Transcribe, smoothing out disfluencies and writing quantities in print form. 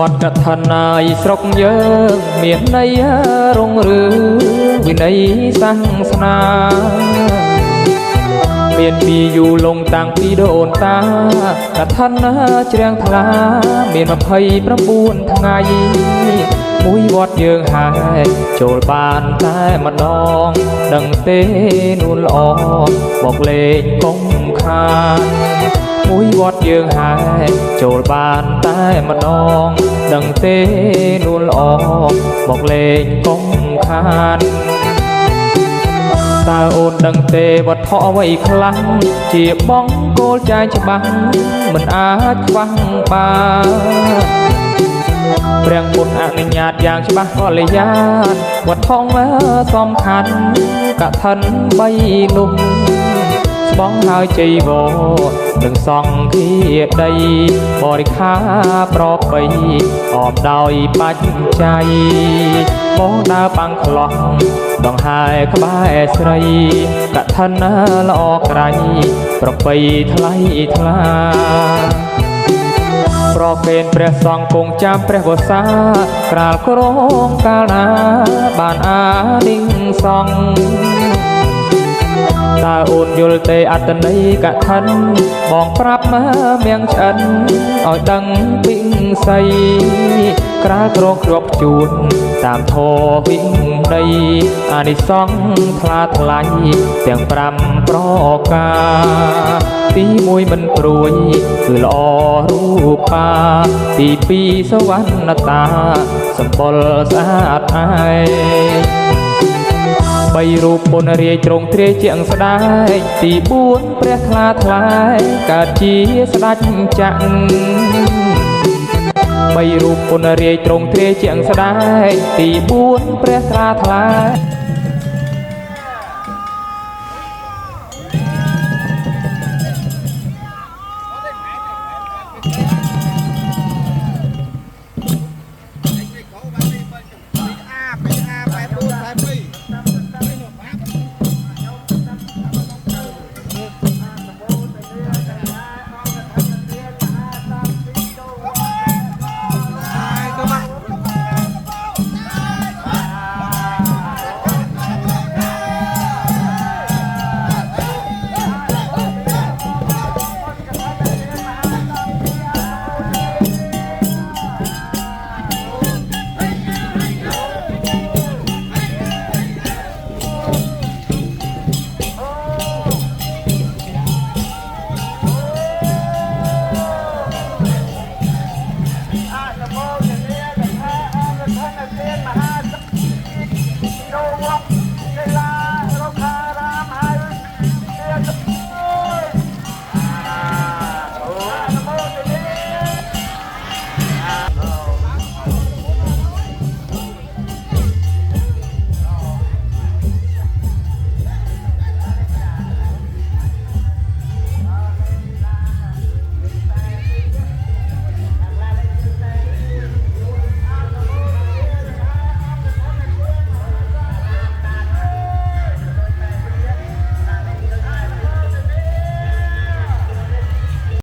ดกฐានายស្រុកយើងមានន័យរុងរឿងវិន័យសាសនាមានពីយូរលងតាំងពីដូនតាកឋានជ្រាំងថ្លាមាន29ថ្ងៃមួយវត្តយើងហើយចូលបានតែម្ដងដឹងទេនួនល្អមកលេងកុំខានមួយវត្តយើងហើយចូលបានតែម្ដងដឹងទេនួនល្អមកលេងកុំខានតើអូនដឹងទេវត្ថុអ្វីខ្លះជាបងគោលចាយច្បាស់មិនអាចខ្វះបានព្រះពុទ្ធអនុញ្ញាតយ៉ាងច្បាស់កល្យានវត្ថុសំខាន់កឋិន3នោះស្បង់ហើយជ័យវរនឹងសង្ឃាដីបរិខាប្របីអបដោយបច្ច័យបងដើរបាំងខ្លោះដងហើយក្បែរស្រីកឋិនល្អក្រៃប្របីថ្លៃថ្លាប្រគេនព្រះសង្ឃគង់ចាំព្រះវស្សាក្រាលក្រងកាលណាបានអានិសង្ឃតើអូនយល់ទេអត្តន័យកឋិនបងប្រាប់មកមៀងឆ្អិនឲ្យដឹងវិស័យក្រាលក្រងគ្រាប់ជួនតាមធម៌វិន័យអានិសង្ឃថ្លាថ្លៃទាំង5ប្រការទី1មិនព្រួយគឺល្អរូបាទី2សវណ្ណតាសម្បុរស្អាតឯ3រូបពុនរាយទ្រង់ទ្រាយជាងស្ដែកទី4ព្រះថ្លាថ្លែងកើតជាស្ដេចចក្រ3រូបពុនរាយទ្រង់ទ្រាយជាងស្ដែកទី4ព្រះថ្លាថ្លែង